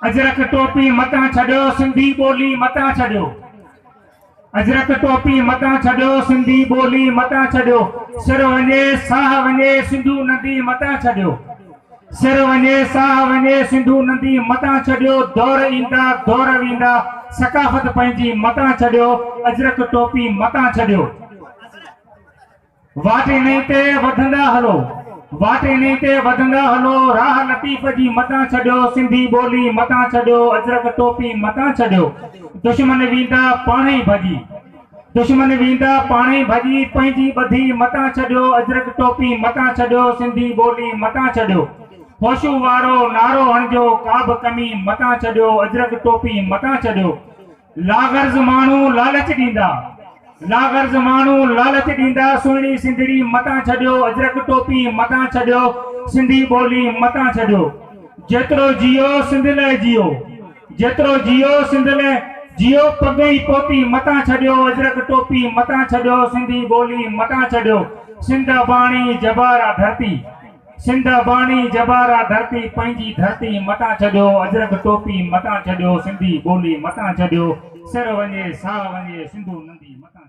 अजरक टोपी मतां छॾियो, सिंधी ॿोली मतां छॾियो। अजरक टोपी मतां छॾियो, सिंधी ॿोली मतां छॾियो। सिर वञे साह वञे, सिंधू नदी मतां छॾियो। सिर वञे साह वञे, सिंधू नदी मतां छॾियो। दौर ईंदा दौर वेंदा, सकाफ़त पंहिंजी मतां छॾियो। अजरक टोपी मतां छॾियो। वाटे नहीं ते वधंदा हलो, वाटे नहीं ते वधंदा हलो। राह लतीफ़ जी मतां छॾियो, सिंधी ॿोली मतां छॾियो। अजरक टोपी मतां छॾियो। दुश्मन वेंदा पाणे ई भॼी, दुश्मन वेंदा पाणे ई भॼी। पंहिंजी ॿधी मतां छॾियो, अजरक टोपी मतां छॾियो। सिंधी ॿोली मतां छॾियो। होशू वारो नारो हणिजो, का बि कमी मतां छॾियो। अजरक टोपी मतां छॾियो। लागर्ज़ माण्हू लालच ॾींदा, लागर्ज़ माण्हू लालच ॾींदा। सुहिणी सिंधड़ी मतां छॾियो, अजरक टोपी मतां छॾियो। सिंधी ॿोली मतां छॾियो। जेतिरो जियो सिंध लाइ जियो, जेतिरो जियो सिंध लाइ जियो। पगई पोती मतां छॾियो, अजरक टोपी मतां छॾियो। सिंधी ॿोली मतां छॾियो। सिंध बाणी जबारा धरती, सिंध बाणी जबारा धरती। पंहिंजी धरती मतां छॾियो, अजरक टोपी मतां छॾियो। सिंधी ॿोली मतां छॾियो। सिर वञे साह वञे, सिंधू नदी मतां